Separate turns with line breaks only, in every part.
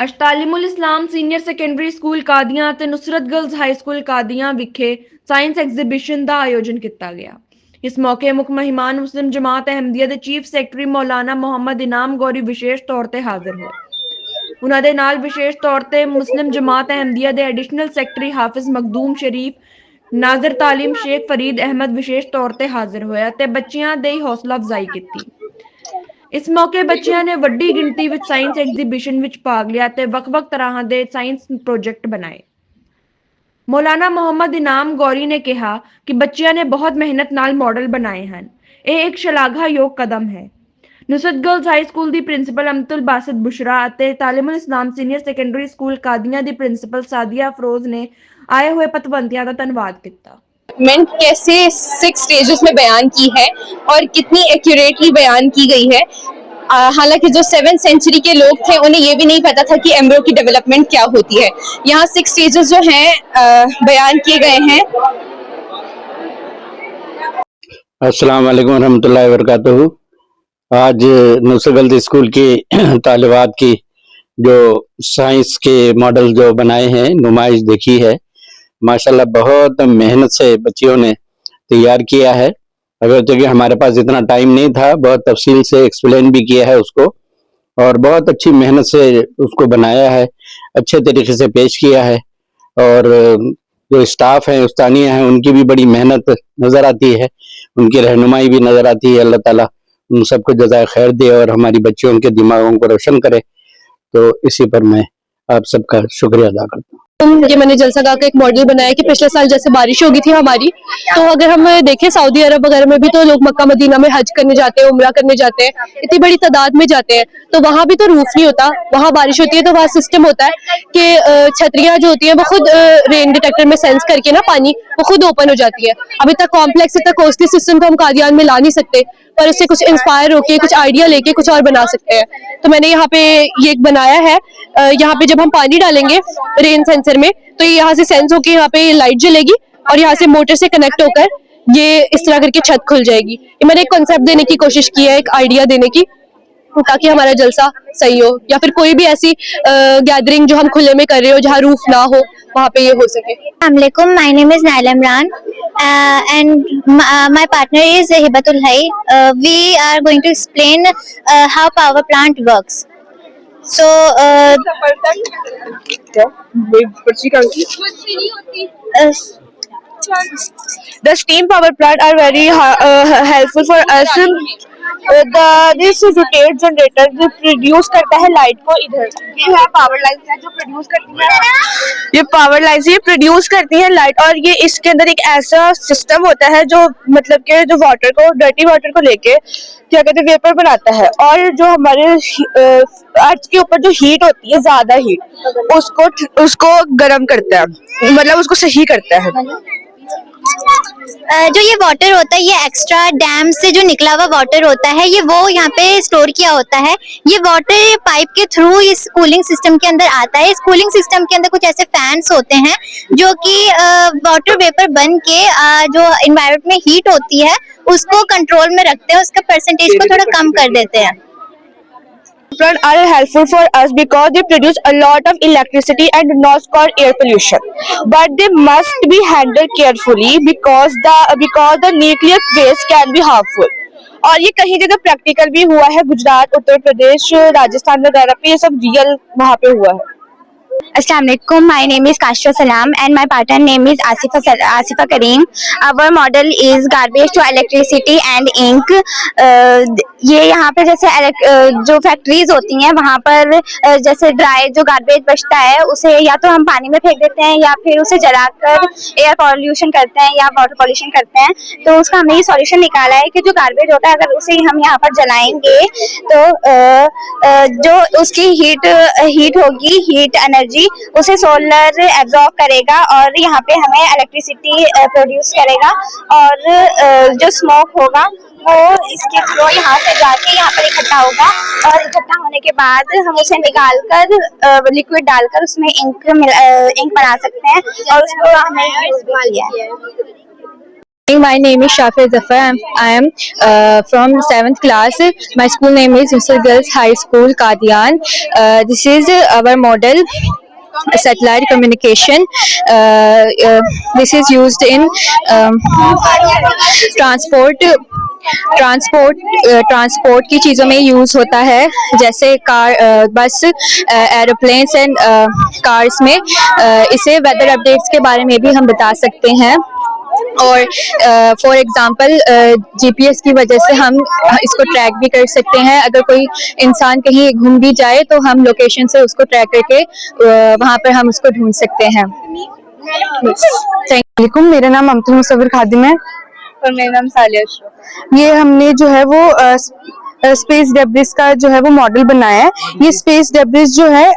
ਅੱਜ ਤਾਲੀਮੁਲ ਇਸਲਾਮ senior secondary school ਕਾਦੀਆਂ ਅਤੇ Nusrat girls high school ਕਾਦੀਆਂ ਵਿਖੇ ਸਾਇੰਸ ਐਗਜ਼ੀਬਿਸ਼ਨ ਦਾ ਆਯੋਜਨ ਕੀਤਾ ਗਿਆ। ਇਸ ਮੌਕੇ ਮੁੱਖ ਮਹਿਮਾਨ ਮੁਸਲਿਮ ਜਮਾਤ ਅਹਿਮਦੀਆ ਦੇ ਚੀਫ ਸੈਕਟਰੀ ਮੌਲਾਨਾ ਮੁਹੰਮਦ ਇਨਾਮ ਗੌਰੀ ਵਿਸ਼ੇਸ਼ ਤੌਰ ਤੇ ਹਾਜ਼ਰ ਹੋਏ। ਉਹਨਾਂ ਦੇ ਨਾਲ ਵਿਸ਼ੇਸ਼ ਤੌਰ ਤੇ ਮੁਸਲਿਮ ਜਮਾਤ ਅਹਿਮਦੀਆ ਦੇ ਐਡੀਸ਼ਨਲ ਸੈਕਟਰੀ ਹਾਫਿਜ਼ ਮਖਦੂਮ ਸ਼ਰੀਫ, ਨਾਜ਼ਰ ਤਾਲੀਮ ਸ਼ੇਖ ਫਰੀਦ ਅਹਿਮਦ ਵਿਸ਼ੇਸ਼ ਤੌਰ ਤੇ ਹਾਜ਼ਰ ਹੋਇਆ ਤੇ ਬੱਚਿਆਂ ਦੀ ਹੌਸਲਾ ਅਫਜ਼ਾਈ ਕੀਤੀ। ਇਸ ਮੌਕੇ ਬੱਚਿਆਂ ਨੇ ਵੱਡੀ ਗਿਣਤੀ ਵਿੱਚ ਸਾਇੰਸ ਐਗਜ਼ੀਬਿਸ਼ਨ ਵਿੱਚ ਭਾਗ ਲਿਆ ਤੇ ਵੱਖ-ਵੱਖ ਤਰ੍ਹਾਂ ਦੇ ਸਾਇੰਸ ਪ੍ਰੋਜੈਕਟ ਬਣਾਏ। ਮੌਲਾਨਾ ਮੁਹੰਮਦ ਇਨਾਮ ਗੌਰੀ ਨੇ ਕਿਹਾ ਕਿ ਬੱਚਿਆਂ ਨੇ ਬਹੁਤ ਮਿਹਨਤ ਨਾਲ ਮਾਡਲ ਬਣਾਏ ਹਨ। ਇਹ ਇੱਕ ਸ਼ਲਾਘਾਯੋਗ ਕਦਮ ਹੈ। ਨੁਸਰਤ ਗਰਲਜ਼ ਹਾਈ ਸਕੂਲ ਦੀ ਪ੍ਰਿੰਸੀਪਲ ਅਮਤੁਲ ਬਾਸਿਤ बुशरा ਅਤੇ ਤਾਲਿਮੁਲ ਇਸਲਾਮ ਸੀਨੀਅਰ ਸੈਕੰਡਰੀ ਸਕੂਲ ਕਾਦੀਆਂ ਦੀ ਪ੍ਰਿੰਸੀਪਲ सादिया अफरोज ने आए हुए पतवंतियों का धन्यवाद किया।
कैसे 6 स्टेजेस में बयान की है और कितनी एक्यूरेटली बयान की गई है। हालांकि जो 7th सेंचुरी के लोग थे उन्हें ये भी नहीं पता था कि एम्ब्रियो की डेवलपमेंट क्या होती है। यहाँ 6 स्टेजेस जो हैं बयान किए गए हैं।
अस्सलाम वालेकुम रहमतुल्लाहि व बरकातहू। आज नुसरत गर्ल्स स्कूल की तालिबात की जो साइंस के मॉडल जो बनाए हैं नुमाइश देखी है। माशाल्लाह बहुत मेहनत से बच्चियों ने तैयार किया है। अगर तो कि हमारे पास इतना टाइम नहीं था, बहुत तफसील से एक्सप्लेन भी किया है उसको और बहुत अच्छी मेहनत से उसको बनाया है, अच्छे तरीके से पेश किया है। और जो स्टाफ है उस्तानिया है उनकी भी बड़ी मेहनत नज़र आती है, उनकी रहनुमाई भी नज़र आती है। अल्लाह ताला उन सबको जज़ाए खैर दे और हमारी बच्चियों के दिमागों को रोशन करे। तो इसी पर मैं आप सबका शुक्रिया अदा करता हूँ।
ये मैंने जलसा गाह का एक मॉडल बनाया कि पिछले साल जैसे बारिश हो गई थी हमारी, तो अगर हम देखें सऊदी अरब वगैरह में भी तो लोग मक्का मदीना में हज करने जाते हैं, उम्रा करने जाते हैं, इतनी बड़ी तादाद में जाते हैं, तो वहां भी तो रूफ नहीं होता, वहां बारिश होती है तो वहां सिस्टम होता है कि छतरियां जो होती है वो खुद रेन डिटेक्टर में सेंस करके ना पानी वो खुद ओपन हो जाती है। अभी तक कॉम्प्लेक्स इतना कॉस्टली सिस्टम तो हम कादियान में ला नहीं सकते, पर उससे कुछ इंस्पायर होके कुछ आइडिया लेके कुछ और बना सकते हैं। तो मैंने यहाँ पे ये एक बनाया है। यहाँ पे जब हम पानी डालेंगे रेन सेंसर में तो ये यहाँ से सेंस होके यहाँ पे लाइट जलेगी और यहाँ से मोटर से कनेक्ट होकर ये इस तरह करके छत खुल जाएगी। ये मैंने एक कॉन्सेप्ट देने की कोशिश की है, एक आइडिया देने की, ताकि हमारा जलसा सही हो या फिर कोई भी ऐसी गैदरिंग जो हम खुले में कर रहे हो जहाँ रूफ ना हो वहाँ पे ये हो सके।
Assalamualaikum, my name is Naila Imran and my partner is Hibatul Hai. We are going to explain how power plant works. So
The steam power plant are very helpful for us. This rotate generator जो produce करता है light को, इधर ये है power line है जो produce करती है, ये पावर लाइन से ये प्रोड्यूस करती है लाइट। और ये इसके अंदर एक ऐसा सिस्टम होता है जो मतलब कि जो वाटर को, डर्टी वाटर को लेके क्या कहते हैं वेपर बनाता है, और जो हमारे अर्थ के ऊपर जो हीट होती है ज्यादा हीट उसको गर्म करता है, मतलब उसको सही करता है।
जो ये वाटर होता है ये एक्स्ट्रा डैम से जो निकला हुआ वाटर होता है ये वो यहाँ पे स्टोर किया होता है। ये वाटर पाइप के थ्रू इस कूलिंग सिस्टम के अंदर आता है। इस कूलिंग सिस्टम के अंदर कुछ ऐसे फैंस होते हैं जो कि वाटर वेपर बन के जो एनवायरनमेंट में हीट होती है उसको कंट्रोल में रखते हैं, उसका परसेंटेज को थोड़ा कम कर देते हैं।
Plants are helpful for us because they produce a lot of electricity and do not cause air pollution, but they must be handled carefully because the nuclear waste can be harmful. और ये कहीं जगह practical भी हुआ है, गुजरात, उत्तर प्रदेश, राजस्थान वगैरह पे ये सब रियल वहाँ पे हुआ है।
Assalamualaikum, my name is Kashra Salam and my partner name is Asifa Kareem. Our model is garbage to electricity and ink. ये यहाँ पे जैसे जो फैक्ट्रीज होती हैं वहाँ पर जैसे ड्राई जो गार्बेज बचता है उसे या तो हम पानी में फेंक देते हैं या फिर उसे जलाकर एयर पॉल्यूशन करते हैं या वाटर पॉल्यूशन करते हैं। तो उसका हमने ये सॉल्यूशन निकाला है कि जो गार्बेज होता है अगर उसे हम यहाँ पर जलाएंगे तो जो उसकी हीट होगी, हीट एनर्जी उसे सोलर एब्जॉर्ब करेगा और यहाँ पे हमें इलेक्ट्रिसिटी प्रोड्यूस करेगा। और जो स्मोक होगा वो इसके थ्रू यहाँ से जाके यहाँ पर इकट्ठा होगा और इकट्ठा होने के बाद हम उसे निकालकर लिक्विड डालकर उसमें इंक बना सकते हैं और उसको हमने यूज किया है।
My name is Shafi Zafar. I am from 7th class. My school name is Nusrat Girls High School, Qadian. This is our model satellite communication. This is used in transport की चीज़ों में use होता है, जैसे car, बस, aeroplanes and cars में। इसे weather updates के बारे में भी हम बता सकते हैं। और फॉर एग्जांपल जीपीएस की वजह से हम इसको ट्रैक भी कर सकते हैं। अगर कोई इंसान कहीं घूम भी जाए तो हम लोकेशन से उसको ट्रैक करके वहाँ पर हम उसको ढूंढ सकते हैं।
वालेकुम, मेरा नाम अमतुल मुसव्विर खादिम है
और मेरा नाम सालिया अशरफ।
ये हमने जो है वो स्पेस डेब्रिस का जो है वो मॉडल बनाया है। ये स्पेस डेब्रिस जो है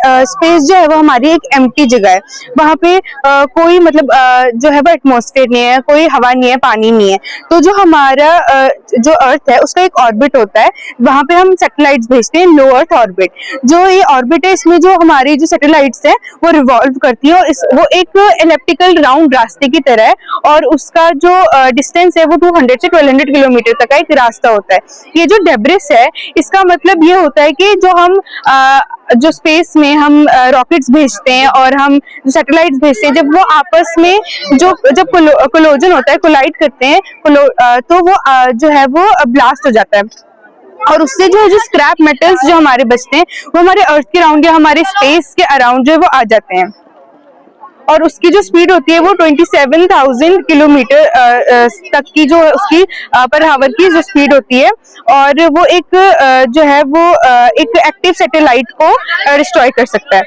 वो हमारी एक एम्प्टी जगह है। वहाँ पे कोई मतलब जो है वो एटमॉस्फेयर नहीं है, कोई हवा नहीं है, पानी नहीं है। तो जो हमारा जो अर्थ है उसका एक ऑर्बिट होता है, वहाँ पे हम सैटेलाइट्स भेजते हैं, लो अर्थ ऑर्बिट। जो ये ऑर्बिट है, इसमें जो हमारी जो सैटेलाइट्स है वो रिवॉल्व करती है, और वो एक एलिप्टिकल राउंड रास्ते की तरह है, और उसका जो डिस्टेंस है वो 200 से 1200 किलोमीटर तक का एक रास्ता होता है। ये जो डेब्रिस है, इसका मतलब ये होता है कि जो हम जो स्पेस में हम रॉकेट्स भेजते हैं और हम जो सैटेलाइट्स भेजते हैं, जब वो आपस में जब कोलोजन होता है, कोलाइड करते हैं, तो वो जो है वो ब्लास्ट हो जाता है, और उससे जो स्क्रैप मेटल्स जो हमारे बचते हैं वो हमारे अर्थ के अराउंड या हमारे स्पेस के अराउंड जो है वो आ जाते हैं। और उसकी जो स्पीड होती है वो 27,000 किलोमीटर तक की जो उसकी पर आवर की जो स्पीड होती है, और वो एक जो है वो एक एक्टिव सैटेलाइट को डिस्ट्रॉय कर सकता है।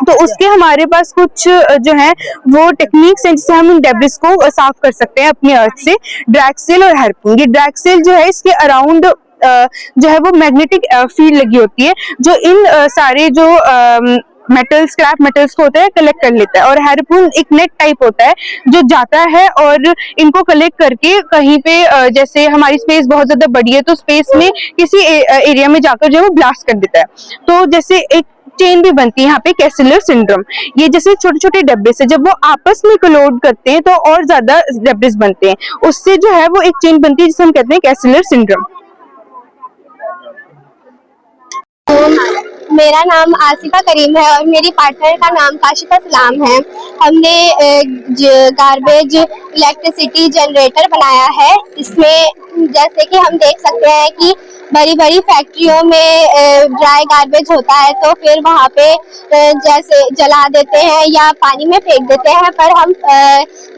तो उसके हमारे पास कुछ जो है वो टेक्निक्स हैं जिससे हम इन डेब्रिस को साफ कर सकते हैं अपने अर्थ से। ड्रैग सेल और हार्पून। ये ड्रैग सेल जो है इसके अराउंड जो है वो मैग्नेटिक फील्ड लगी होती है, जो इन सारे जो मेटल स्क्रैप मेटल्स को होता है कलेक्ट कर लेता है। और हार्पून एक नेट टाइप होता है जो जाता है और इनको कलेक्ट करके कहीं पे जैसे हमारी स्पेस बहुत ज्यादा बड़ी है तो स्पेस में किसी एरिया में जाकर जो है वो ब्लास्ट कर देता है। तो जैसे एक चेन भी बनती है यहाँ पे, कैसिलर सिंड्रोम। ये जैसे छोटे छोटे डब्बे से जब वो आपस में कोलोड करते हैं तो और ज्यादा डब्बे बनते हैं, उससे जो है वो एक चेन बनती है जिसे हम कहते हैं कैसिलर सिंड्रोम।
मेरा नाम आसिफा करीम है और मेरी पार्टनर का नाम काशिफा सलाम है। हमने गार्बेज इलेक्ट्रिसिटी जनरेटर बनाया है। इसमें जैसे कि हम देख सकते हैं कि बड़ी बड़ी फैक्ट्रियों में ड्राई गार्बेज होता है तो फिर वहाँ पे जैसे जला देते हैं या पानी में फेंक देते हैं, पर हम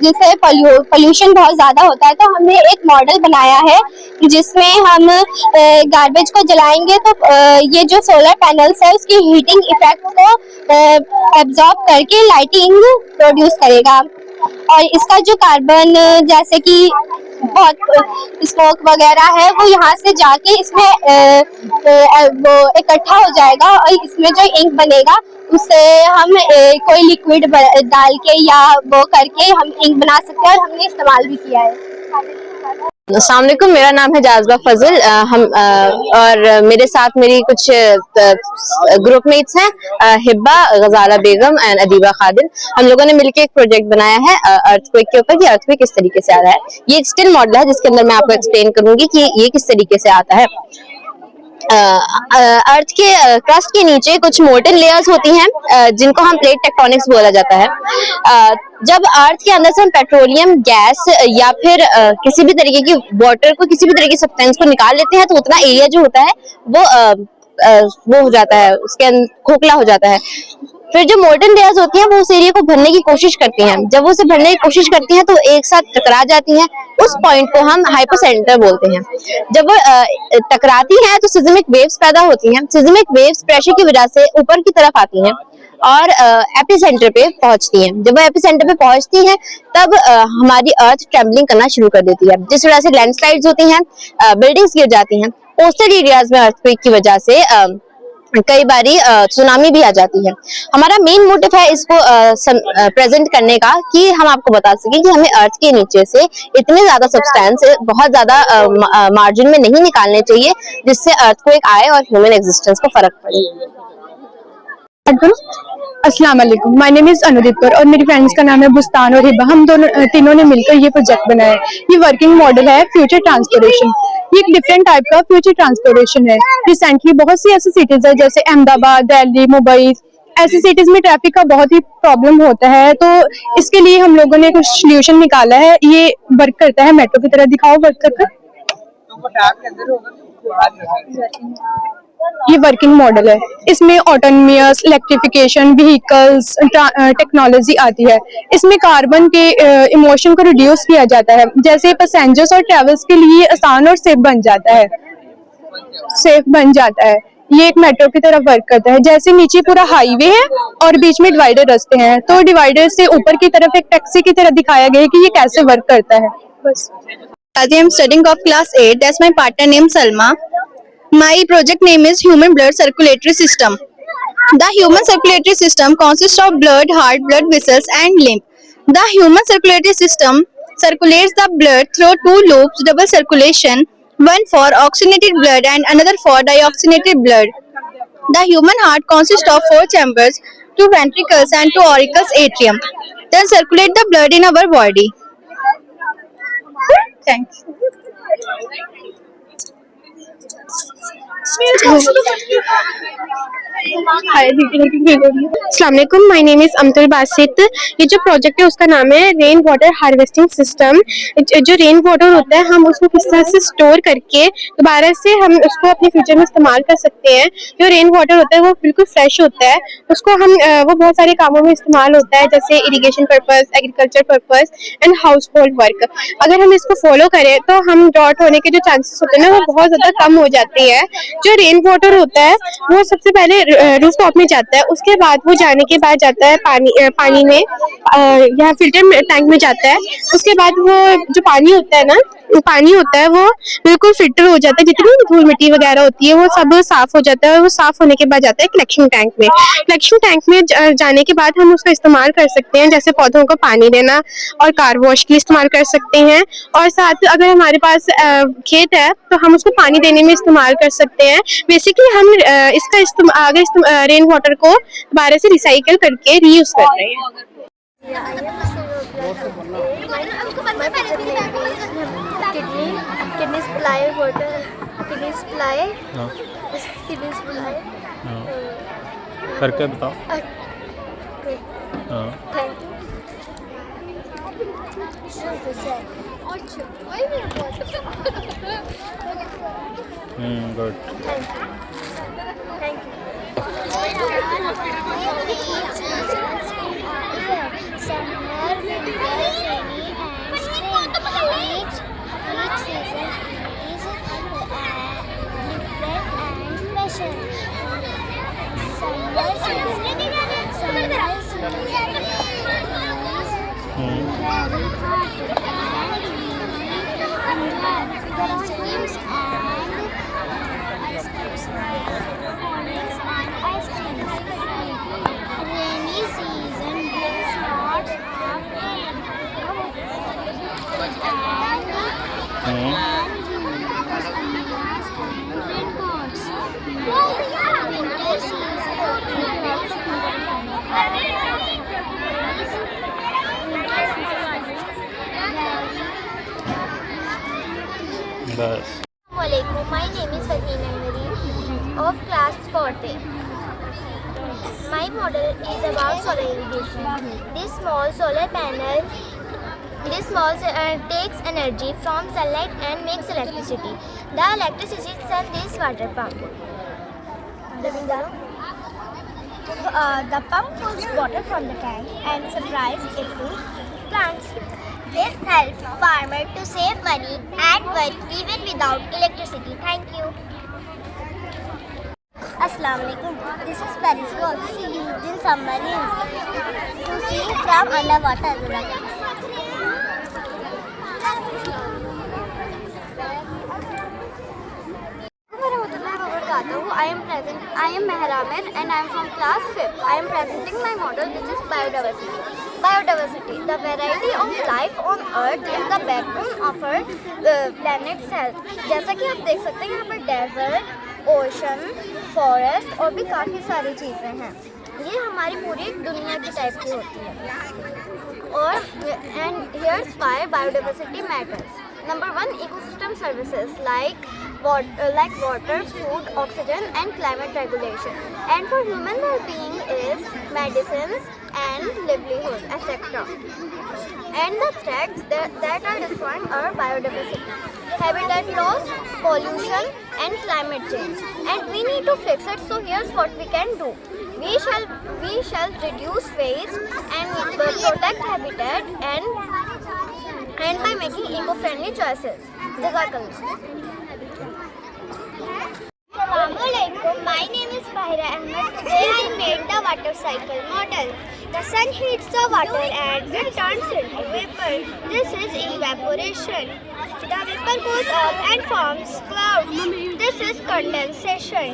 जिससे पोल्यूशन बहुत ज़्यादा होता है, तो हमने एक मॉडल बनाया है जिसमें हम गार्बेज को जलाएंगे तो ये जो सोलर पैनल्स है उसकी हीटिंग इफेक्ट को एब्जॉर्ब करके लाइटिंग प्रोड्यूस करेगा। और इसका जो कार्बन जैसे कि बहुत स्मोक वगैरह है वो यहाँ से जाके इसमें वो इकट्ठा हो जाएगा और इसमें जो इंक बनेगा उससे हम कोई लिक्विड डाल के या वो करके हम इंक बना सकते हैं और हमने इस्तेमाल भी किया है।
अस्सलाम वालेकुम, मेरा नाम है जाज़बा फजल। हम और मेरे साथ मेरी कुछ ग्रुपमेट्स हैं, हिब्बा, गजाला बेगम एंड अदीबा खादिम। हम लोगों ने मिलकर एक प्रोजेक्ट बनाया है अर्थक्वेक के ऊपर कि अर्थक्वेक किस तरीके से आ रहा है। ये एक स्टिल मॉडल है जिसके अंदर मैं आपको एक्सप्लेन करूंगी कि ये किस तरीके से आता है। अर्थ के क्रस्ट के नीचे कुछ मोल्टन लेयर्स होती हैं जिनको हम प्लेट टेक्टोनिक्स बोला जाता है। जब अर्थ के अंदर से हम पेट्रोलियम गैस या फिर किसी भी तरीके की वाटर को, किसी भी तरह की सब्सटेंस को निकाल लेते हैं तो उतना एरिया जो होता है वो हो जाता है, उसके अंदर खोखला हो जाता है। फिर जो मोल्टन लेयर्स होती हैं वो उस एरिया को भरने की कोशिश करती हैं। जब वो उसे भरने की कोशिश करती हैं तो एक साथ टकरा जाती हैं। उस पॉइंट को हम हाइपोसेंटर बोलते हैं। जब वो टकराती हैं तो सिस्मिक वेव्स पैदा होती हैं। सिस्मिक वेव्स प्रेशर की वजह से ऊपर की तरफ आती हैं और एपिसेंटर पे पहुंचती हैं। जब वो एपिसेंटर पे पहुंचती हैं तब हमारी अर्थ ट्रेम्बलिंग करना शुरू कर देती है, जिस वजह से लैंडस्लाइड्स होती हैं, बिल्डिंग्स गिर जाती हैं। कोस्टल एरियाज में अर्थक्वेक की वजह से कई बारी सुनामी भी आ जाती है। हमारा मेन मोटिव है इसको प्रेजेंट करने का कि हम आपको बता सकें कि हमें अर्थ के नीचे से इतने ज्यादा सब्सटेंस बहुत ज्यादा मार्जिन में नहीं निकालने चाहिए जिससे अर्थक्वेक आए और ह्यूमन एग्जिस्टेंस को फर्क पड़े। अस्सलाम वालेकुम, my name is Anudeep Kaur और मेरी फ्रेंड्स का नाम है बुस्तान और हिबा। हम दोनों तीनों ने मिलकर ये प्रोजेक्ट बनाया है। ये वर्किंग मॉडल है फ्यूचर ट्रांसपोर्टेशन। ये एक डिफरेंट टाइप का फ्यूचर ट्रांसपोर्टेशन है। रिसेंटली बहुत सी ऐसी सिटीज है जैसे अहमदाबाद, दिल्ली, मुंबई, ऐसी सिटीज में ट्रैफिक का बहुत ही प्रॉब्लम होता है। तो इसके लिए हम लोगों ने कुछ सोल्यूशन निकाला है। ये वर्क करता है मेट्रो की तरह। दिखाओ वर्क करके। ये वर्किंग मॉडल है। इसमें ऑटोनोमस, इलेक्ट्रिफिकेशन, व्हीकल्स, टेक्नोलॉजी आती है। इसमें कार्बन के इमोशन को रिड्यूस किया जाता है। जैसे पैसेंजर्स और ट्रैवल्स के लिए आसान और सेफ बन जाता है। ये एक मेट्रो की तरह वर्क करता है। जैसे नीचे पूरा हाईवे है और बीच में डिवाइडर रास्ते हैं, तो डिवाइडर से ऊपर की तरफ एक टैक्सी की तरह दिखाया गया है कि ये कैसे वर्क करता है। बस।
As I am studying of class 8, that's my partner name Salma. My project name is Human Blood Circulatory System. The human circulatory system consists of blood, heart, blood vessels, and lymph. The human circulatory system circulates the blood through two loops, double circulation, one for oxygenated blood and another for deoxygenated blood. The human heart consists of four chambers, two ventricles and two auricles atrium. Then circulate the blood in our body. Thanks.
अस्सलामुअलैकुम, my name is Amtul Basit. ये जो project है उसका नाम है rain water harvesting system. जो rain water होता है हम उसको किस तरह से स्टोर करके दोबारा से हम उसको अपने फ्यूचर में इस्तेमाल कर सकते हैं। जो रेन वाटर होता है वो बिल्कुल फ्रेश होता है। उसको हम वो बहुत सारे कामों में इस्तेमाल होता है, जैसे irrigation purpose, agriculture purpose and house hold work. अगर हम इसको फॉलो करें तो हम ड्रॉट होने के जो चांसेस होते हैं ना वो बहुत ज्यादा कम हो जाते हैं। जो रेन वाटर होता है वो सबसे पहले रूफ टॉप में जाता है, उसके बाद वो जाने के बाद जाता है पानी में, यहाँ फिल्टर टैंक में जाता है। उसके बाद वो जो पानी होता है वो बिल्कुल फिल्टर हो जाता है। जितनी भी धूल मिट्टी वगैरह होती है वो सब साफ हो जाता है और वो साफ होने के बाद जाता है कलेक्शन टैंक में। कलेक्शन टैंक में जाने के बाद हम उसका इस्तेमाल कर सकते हैं, जैसे पौधों को पानी देना और कार वॉश के लिए इस्तेमाल कर सकते हैं। और साथ अगर हमारे पास खेत है तो हम उसको पानी देने में इस्तेमाल कर सकते हैं। बेसिकली हम इसका रेन वाटर को दोबारा से रिसाइकल करके रीयूज कर रहे हैं।
kidney supply water, kidney supply
करके बताओ। हाँ।
thank you
good.
thank you
Summer, winter, rainy and spring. Each season is different and special. Summer season is very hot and ice creams and ice creams. Rainy season brings lots of rain and use umbrellas and raincoats. Winter season brings
बस।
Assalamualaikum. My name is Fazeen Anwari of class 4th. My model is about solar irrigation. This small solar panel takes energy from sunlight and makes electricity. The electricity sends this water pump. The pump pulls water from the tank and supplies it to plants. This helps farmers to save money and work even without electricity. Thank you. Assalamualaikum. This is periscope used in submarines to see from underwater.
I am Meher Amir and I am from class 5th. I am presenting my model which is biodiversity. Biodiversity, the variety of life on earth is the backbone of our planet's health. जैसा कि आप देख सकते हैं यहाँ पर desert, ocean, forest और भी काफ़ी सारी चीज़ें हैं। ये हमारी पूरी दुनिया की टाइप की होती है। और and here's why biodiversity matters. Number 1, ecosystem services like water, food, oxygen and climate regulation. And for human well-being is medicines and livelihood, etc. And the threats that are destroying our biodiversity. Habitat loss, pollution and climate change. And we need to fix it, so here's what we can do. We shall reduce waste and protect habitat and by making eco-friendly choices. Jazakallah. Assalamualaikum. My name is Bahira Ahmed. Today I made the water cycle model. The sun heats the water and it turns into vapor. This is evaporation. The vapor goes up and forms clouds. This is condensation.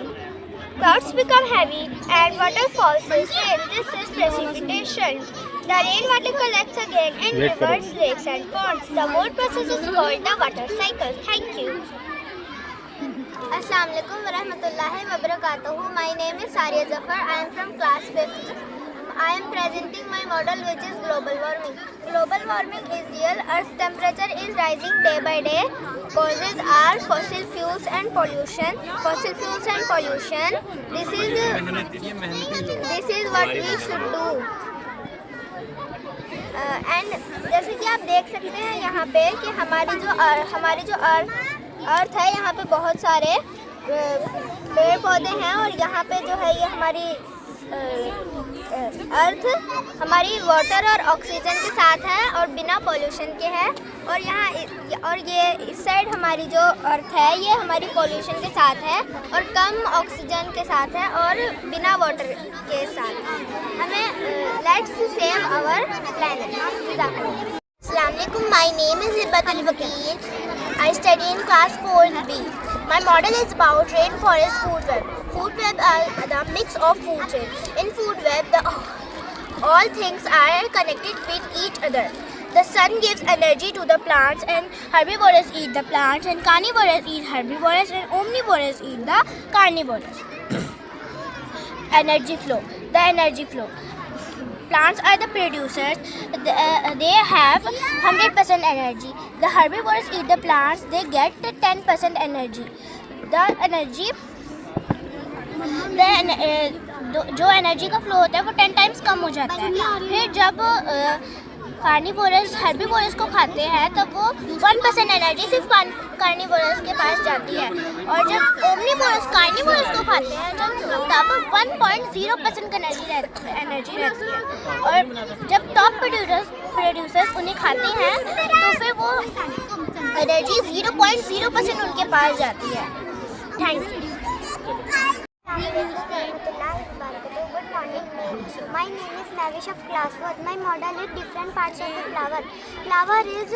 Clouds become heavy and water falls as rain. This is precipitation. The rainwater collects again in rivers, lakes and ponds. The whole process is called the water cycle. Thank you. Assalamu alaikum wa rahmatullahi wa barakatuhu. My name is Saria Zafar. I am from class 5th. I am presenting my model, which is global warming. Global warming is real. Earth's temperature is rising day by day. Causes are fossil fuels and pollution. Fossil fuels and pollution. This is what we should do. And जैसे कि आप देख सकते हैं यहाँ पे कि हमारी जो अर्थ है, यहाँ पे बहुत सारे पेड़ पौधे हैं और यहाँ पे जो है ये हमारी अर्थ हमारी वाटर और ऑक्सीजन के साथ है और बिना पॉल्यूशन के है। और ये इस साइड हमारी जो अर्थ है ये हमारी पॉल्यूशन के साथ है और कम ऑक्सीजन के साथ है और बिना वाटर के साथ है। हमें लेट्स सेव आवर प्लैनेट। अस्सलाम वालेकुम। माय नेम इज़ हिब्बतुल वकील। I study in class 4B. My model is about rainforest food web. Food web are the mix of food chain. In food web, all things are connected with each other. The sun gives energy to the plants, and herbivores eat the plants, and carnivores eat herbivores, and omnivores eat the carnivores. Energy flow. The energy flow. Plants are the producers. They have 100% energy. The herbivores eat the plants. They get 10% energy. जो energy का flow होता है वो 10 times कम हो जाता है। फिर जब कार्निवोरस हेर्बिवोरस को खाते हैं तब वो 1% एनर्जी सिर्फ कार्निवोरस के पास जाती है और जब ओमनिवोरस कार्निवोरस को खाते हैं तब 1.0% एनर्जी रहती है और जब टॉप प्रोड्यूसर्स उन्हें खाते हैं तो फिर वो एनर्जी 0.0% उनके पास जाती है। Thank you. Good morning. My name is Navish of class 4. My model is different parts of the flower. Flower is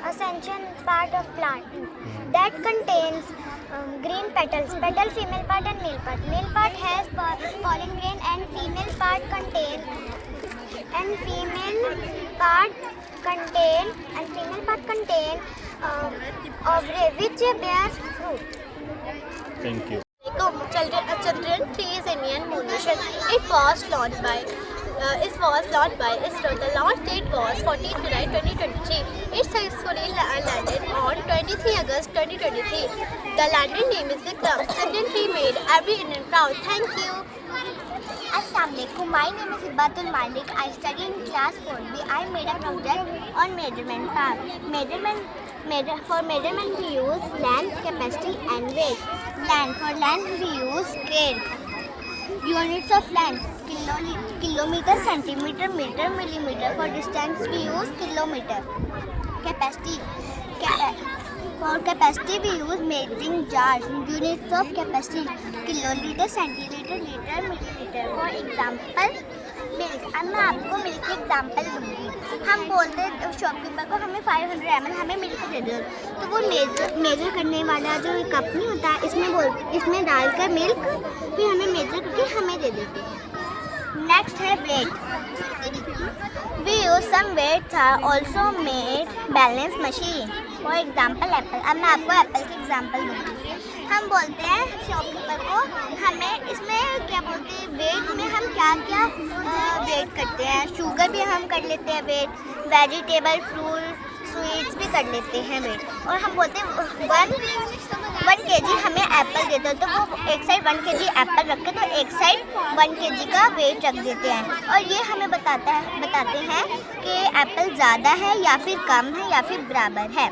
essential part of plant that contains green petals. Petal female part and male part. Male part has pollen grain and female part contain ovary which bears fruit.
Thank you.
Chandrayaan 3 is Indian moon mission. It was launched by ISRO. The launch date was 14 July 2023. It successfully landed on 23 August 2023. The lander name is Vikram. Chandrayaan 3 made every Indian proud. Thank you. Assalamu alaikum. My name is Hibbatul Malik. I study in class 4B. I made a project on measurement part. For measurement we use length, capacity and weight. For length we use scale. Units of length: kilometer, centimeter, meter, millimeter. For distance we use kilometer. Capacity. For capacity we use measuring jars. Units of capacity: kiloliter, centiliter, liter, milliliter. For example, milk. अब मैं आपको milk की example दूंगी। हम बोलते shopkeeper को हमें 500 ml हमें मिल्क दे दो, तो वो मेजर करने वाला जो कप नहीं होता है इसमें डालकर मिल्क फिर हमें मेजर करके हमें दे देते हैं। नेक्स्ट है weight. We use some weights are also made balance machine. For example apple. अब मैं आपको एप्पल की एग्जाम्पल दूंगी।
हम बोलते हैं शॉपकीपर को हमें इसमें क्या बोलते हैं वेट में हम क्या क्या वेट करते हैं। शुगर भी हम कर लेते हैं वेट, वेजिटेबल फ्रूट स्वीट्स भी कर लेते हैं वेट। और हम बोलते हैं 1 kg हमें एप्पल देते हैं, तो वो एक साइड 1 kg एप्पल रख के तो एक साइड 1 kg का वेट रख देते हैं। और ये हमें बताते हैं कि एप्पल ज़्यादा है या फिर कम है या फिर बराबर है।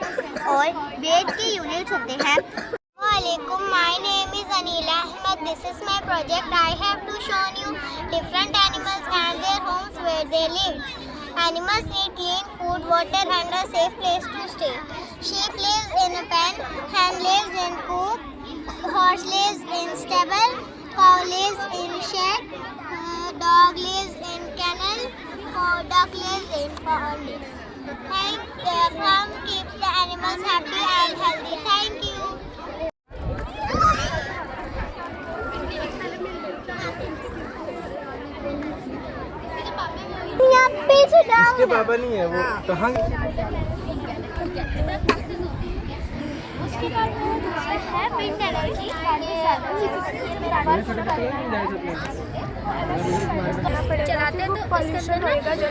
और वेट के यूनिट्स होते हैं। वालेकुम, my name is Anila Ahmad. This is my project. I have to shown you different animals and their homes where they live. Animals need clean food, water and a safe place to stay. Sheep lives in a pen, hen lives in coop, horse lives in stable, cow lives in shed, dog lives in kennel, duck lives in pond. Farm keeps the animals happy and healthy. Thank you.
इसके पापा नहीं है, वो कहाँ
चलाते तो pollution होएगा जो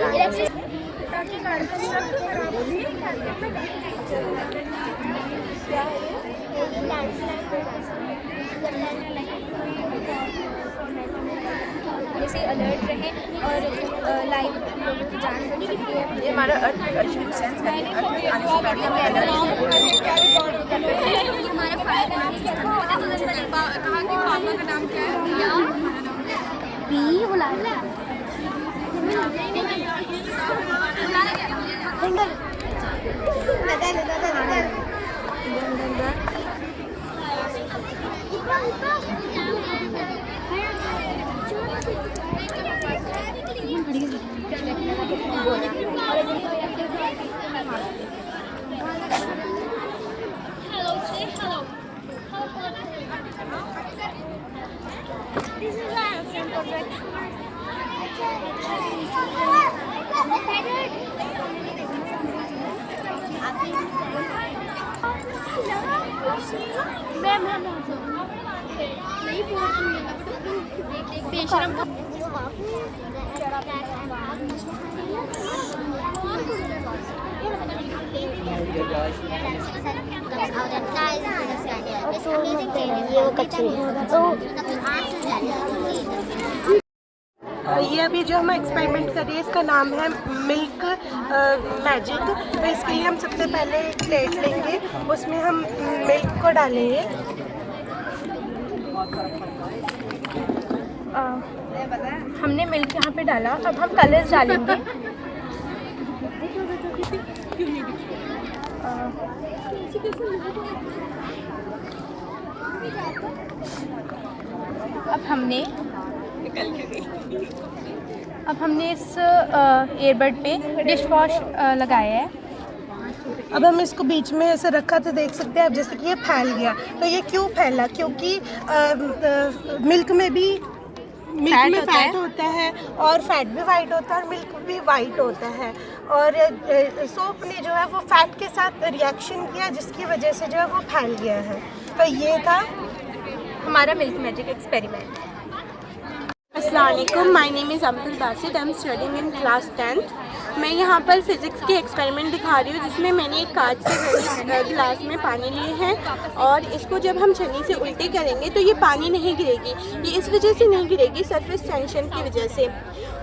जैसे अलर्ट रहे और लाइव लोगों की जान बची के लिए
ये हमारा अर्थ सेंस करने आने से पहले हमें अलर्ट
हमारा फायर
कहाँ के पापा का नाम क्या है?
भी बुला
This is our ancient project.
ये अभी जो हम एक्सपेरिमेंट कर रहे हैं इसका नाम है मिल्क मैजिक। तो इसके लिए हम सबसे पहले एक प्लेट लेंगे, उसमें हम मिल्क को डालेंगे।
हमने मिल्क यहाँ पे डाला, अब हम कलर्स डालेंगे। अब हमने इस ईयरबड पे डिश वॉश लगाया है।
अब हम इसको बीच में ऐसे रखा तो देख सकते हैं आप जैसे कि ये फैल गया। तो ये क्यों फैला? क्योंकि मिल्क में फैट होता है और फैट भी वाइट होता है और मिल्क भी वाइट होता है। और सोप ने जो है वो फैट के साथ रिएक्शन किया जिसकी वजह से जो है वो फैल गया है। तो ये था
हमारा मिल्क मैजिक एक्सपेरिमेंट।
अस्सलाम वालेकुम, my name is Abdul Basit. I am studying in class 10th। मैं यहाँ पर फिज़िक्स के एक्सपेरिमेंट दिखा रही हूँ जिसमें मैंने एक कांच से गिलास में पानी लिए हैं और इसको जब हम छन्नी से उल्टी करेंगे तो ये पानी नहीं गिरेगी। ये इस वजह से नहीं गिरेगी, सरफेस टेंशन की वजह से।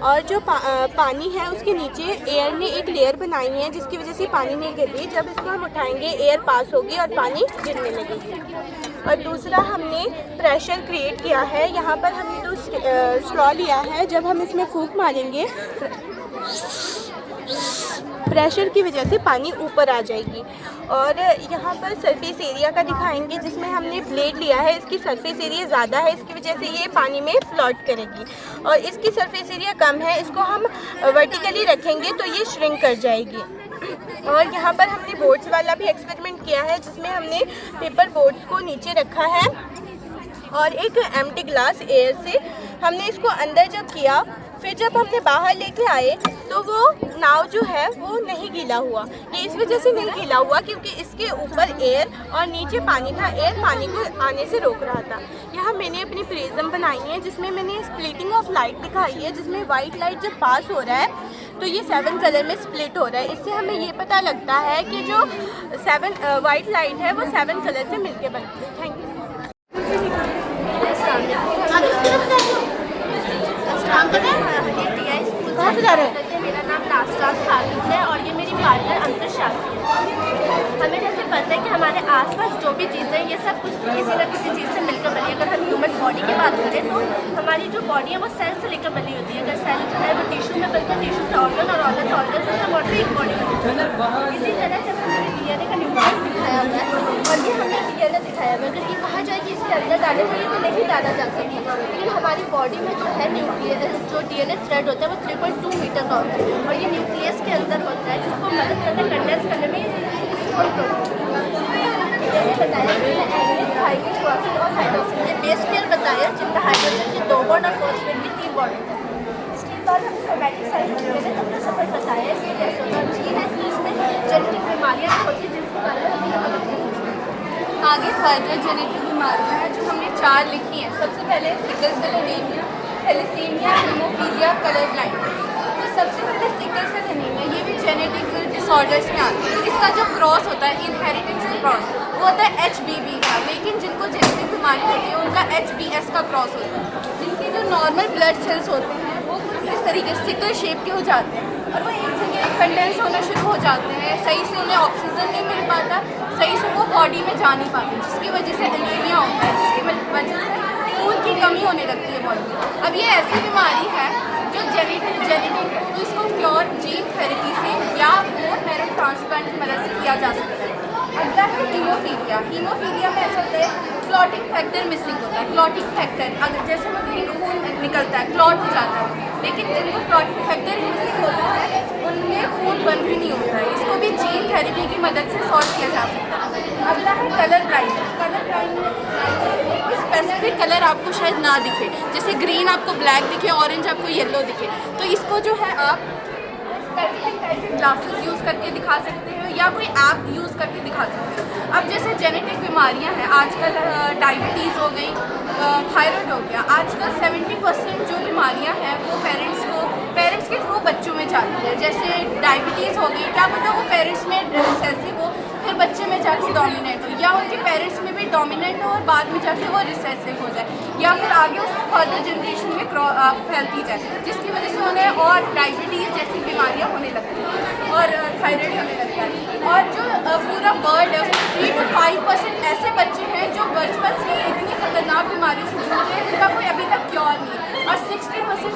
और जो पानी है उसके नीचे एयर ने एक लेयर बनाई है जिसकी वजह से पानी नहीं गिर रही। जब इसको हम उठाएंगे एयर पास होगी और पानी गिरने लगेगी। और दूसरा हमने प्रेशर क्रिएट किया है। यहाँ पर हमने जो स्ट्रॉ लिया है, जब हम इसमें फूंक मारेंगे प्रेशर की वजह से पानी ऊपर आ जाएगी। और यहाँ पर सरफेस एरिया का दिखाएंगे जिसमें हमने ब्लेड लिया है। इसकी सरफेस एरिया ज़्यादा है, इसकी वजह से ये पानी में फ्लोट करेगी। और इसकी सरफेस एरिया कम है, इसको हम वर्टिकली रखेंगे तो ये श्रिंक कर जाएगी। और यहाँ पर हमने बोर्ड्स वाला भी एक्सपेरिमेंट किया है जिसमें हमने पेपर बोर्ड्स को नीचे रखा है और एक एम्प्टी ग्लास एयर से हमने इसको अंदर जब किया
फिर जब हमने बाहर लेके आए तो वो नाव जो है वो नहीं गीला हुआ। ये इस वजह से नहीं गीला हुआ क्योंकि इसके ऊपर एयर और नीचे पानी था, एयर पानी को आने से रोक रहा था। यहाँ मैंने अपनी प्रिज्म बनाई है जिसमें मैंने स्प्लिटिंग ऑफ लाइट दिखाई है, जिसमें वाइट लाइट जब पास हो रहा है तो ये 7 कलर में स्प्लिट हो रहा है। इससे हमें ये पता लगता है कि जो 7 वाइट लाइट है वो 7 कलर से मिलके बनती है। Thank you.
मेरा नाम नास्ता खालिद है और ये मेरी पार्टनर अंतर शादी है। हमें जैसे पता है कि हमारे आसपास जो भी चीज़ें ये सब कुछ किसी न किसी चीज़ से मिलकर बनी है। अगर हम ह्यूमन बॉडी की बात करें तो हमारी जो बॉडी है वो सेल से लेकर बनी होती है। अगर सेल जो है वो टिश्यू में बनता है, टिश्यू से ऑर्गन और ऑर्गन से ऑर्गन से सब एक बॉडी बनती है। इसी तरह जब हमें डीएनए का न्यूक्लियस दिखाया हुआ है और ये हमें डीएनए दिखाया हुआ है, अगर ये कहा जाए कि इसके अंदर डालने के लिए तो नहीं डाला जा सकता, लेकिन हमारी बॉडी में जो है न्यूक्लियस जो डीएनए थ्रेड होता है वो 3.2 मीटर का होता है और ये न्यूक्लियस के अंदर होता है जिसको मदद करता है कंडेंस करने में। बताया और साइटोसिन ने बेस पेयर बताया जिनका हाइड्रोजन के 2 बॉन्ड और फॉस्फेट के 3 बॉन्ड होता है। इसके बाद हमें सोमैटिक साइंस में हमने सफर बताया इसमें गैसोलॉजी है कि इसमें जेनेटिक बीमारियाँ होती हैं जिसके बारे में
आगे फर्दर जेनेटिक बीमारियाँ हैं जो हमने 4 लिखी हैं। सबसे पहले sickle cell anaemia, thalassaemia, haemophilia, colour blindness. तो सबसे पहले सिकल सेल एनीमिया ये भी जेनेटिक डिसऑर्डर्स में आता है। इसका जो क्रॉस होता है इनहेरिटेंस क्रॉस वो होता है HBB का, लेकिन जिनको जेनेटिक बीमारी होती है उनका HBS का क्रॉस होता है। जिनके जो नॉर्मल ब्लड सेल्स होते हैं वो इस तरीके से सिकल शेप के हो जाते हैं और वो एक जगह कंडेंस होना शुरू हो जाते हैं, सही से उन्हें ऑक्सीजन नहीं मिल पाता, सही से वो बॉडी में जा नहीं पाते, जिसकी वजह से एनीमिया होता है, जिसकी वजह से खून की कमी होने लगती है बॉडी में। अब ये ऐसी बीमारी है जो जेनेटिक है, तो इसको क्योर जीन थेरेपी से या बोन मैरो ट्रांसप्लांट की मदद से किया जा सकता है। अगला है हीमोफीलिया। हीमोफीलिया में ऐसा होता है क्लॉटिंग फैक्टर मिसिंग होता है। क्लॉटिंग फैक्टर अगर जैसे में कहीं खून निकलता है, क्लॉट हो जाता है, लेकिन जिनको क्लॉटिंग फैक्टर मिसिंग होता है उनमें खून बंद ही नहीं होता है। इसको भी जीन थेरेपी की मदद से सॉल्व किया जा सकता है। अगला है colour blindness. Colour blindness specific colour आपको शायद ना दिखे, जैसे ग्रीन आपको ब्लैक दिखे, ऑरेंज आपको येलो दिखे, तो इसको जो है आप स्पेसिफिक टाइप के ग्लासेस यूज़ करके दिखा सकते हो या कोई ऐप यूज़ करके दिखा सकते हो। अब जैसे जेनेटिक बीमारियां हैं आजकल, डायबिटीज़ हो गई, थायराइड हो गया, आजकल 70% जो बीमारियां हैं वो पेरेंट्स के थ्रू बच्चों में जाती है। जैसे डायबिटीज़ हो गई, क्या पता वो पेरेंट्स में रिसेसिव हो फिर बच्चे में जाके डोमिनेंट हो, या उनके पेरेंट्स में भी डोमिनेंट हो और बाद में जाके वो रिसेसिव हो जाए, या फिर आगे उसको फर्दर जनरेशन में फैलती जाए, जिसकी वजह से उन्हें और डायबिटीज़ जैसी बीमारियां होने लगती हैं और थायराइड होने लगता है। और जो पूरा वर्ल्ड है उसमें 3 to 5% ऐसे बच्चे हैं जो बचपन से इतनी खतरनाक बीमारियों से जूझ रहे हैं जिनका कोई अभी तक क्योर नहीं, और 60%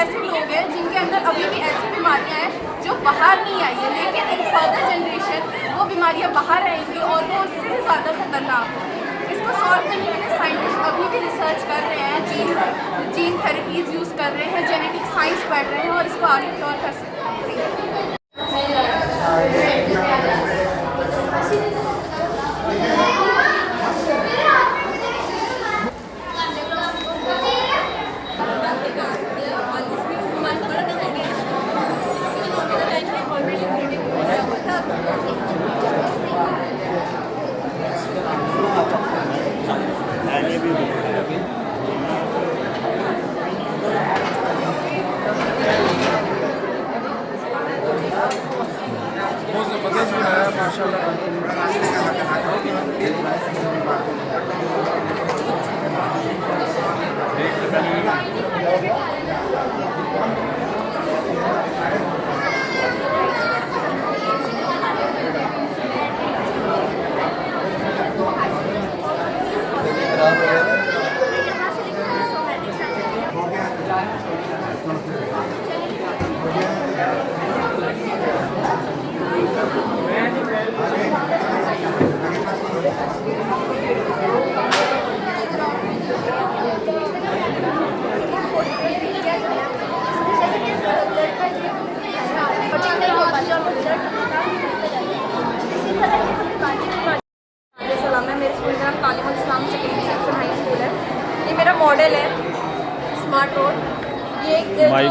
ऐसे लोग हैं जिनके अंदर अभी भी ऐसी बीमारियां हैं जो बाहर नहीं आई है, लेकिन इन फर्दर जनरेशन वो बीमारियां बाहर आएंगी और वो उससे भी ज़्यादा खतरनाक होंगी। इसको सॉल्व करने के लिए साइंटिस्ट अभी भी रिसर्च कर रहे हैं, जीन थेरेपीज़ यूज़ कर रहे हैं, जेनेटिक साइंस पढ़ रहे हैं और इसको आगे क्योर कर सकते हैं।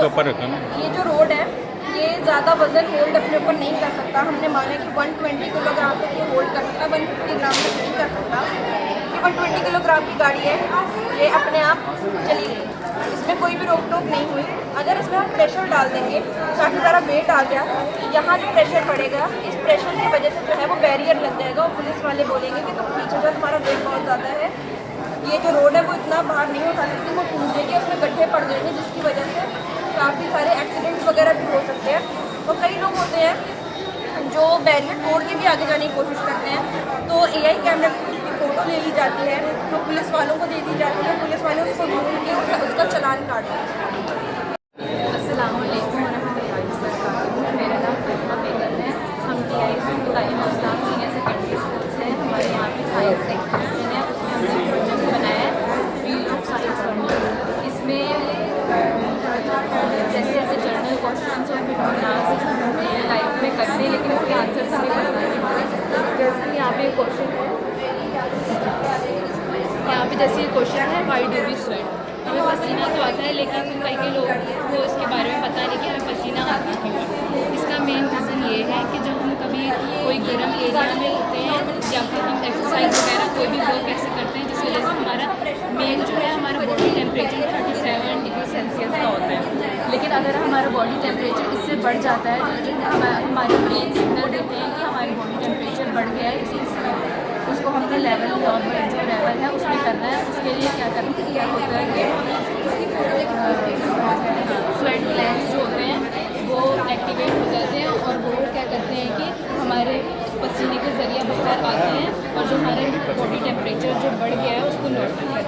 के ऊपर रखा ना।
ये जो रोड है ये ज़्यादा वजन होल्ड अपने ऊपर नहीं कर सकता। हमने माना कि 120 किलोग्राम तक ये होल्ड कर सकता, 150 ग्राम तक नहीं कर सकता। ये 120 किलोग्राम की गाड़ी है, ये अपने आप चली गई, इसमें कोई भी रोक टोक नहीं हुई। अगर इसमें हम प्रेशर डाल देंगे, काफ़ी सारा वेट आ गया, यहाँ जो प्रेशर पड़ेगा इस प्रेशर की वजह से जो है वो बैरियर लग जाएगा और पुलिस वाले बोलेंगे कि तुम पीछे जो तुम्हारा वेट बहुत ज़्यादा है, ये जो रोड है वो इतना बाहर नहीं उठा सकती, वो टूट जाएगी, उसमें गड्ढे पड़ जाएंगे जिसकी वजह से काफ़ी सारे एक्सीडेंट्स वगैरह भी हो सकते हैं। तो कई लोग होते हैं जो बैरियर तोड़ के भी आगे जाने की कोशिश करते हैं, तो AI कैमरे में उसकी फ़ोटो ले ली जाती है, तो पुलिस वालों को दे दी जाती है, पुलिस वाले उसको ढूंढ के उसका चालान काटते हैं।
अस्सलाम वालेकुम वरहमतुल्लाहि वबरकातुहू। मेरा नाम फ़ातिमा बेगम है। हम TIC तालीम इस्लाम सीनियर सेकेंडरी स्कूल से हैं। हमारे यहाँ पे साइंस एग्जीबिशन है, उसमें हमने प्रोजेक्ट बनाया है व्हील ऑफ साइंस वंडर्स। इसमें जैसे जैसे जर्नल क्वेश्चन और फिर लाइफ में करते हैं, लेकिन इसके आंसर से नहीं पता। जैसे यहाँ पे क्वेश्चन है, यहाँ पे जैसे क्वेश्चन है व्हाई डू वी स्वेट। हमें पसीना तो आता है, लेकिन कई लोग को इसके बारे में पता नहीं कि हमें पसीना आता क्यों है। इसका मेन रीज़न ये है कि जब हम कभी कोई गर्म एरिया में होते हैं या फिर हम एक्सरसाइज वगैरह कोई भी वर्क ऐसे करते हैं जिस वजह से हमारा मेन जो है हमारा बॉडी टेम्परेचर 37 डिग्री सेल्सियस का होता है। लेकिन अगर हमारा बॉडी टेम्परेचर इससे बढ़ जाता है तो हमारे ब्रेन सिग्नल देते हैं कि हमारी बॉडी टेम्परेचर बढ़ गया है, उसको हमने लेवल नॉर्मल जो लेवल है उसमें करना है। उसके लिए क्या होता है कि स्वेट ग्लैंड्स जो होते हैं वो एक्टिवेट हो जाते हैं और वो क्या करते हैं कि हमारे पसीने के ज़रिए बाहर आते हैं और जो हमारा बॉडी टेम्परेचर जो बढ़ गया है उसको नॉर्मल करते हैं।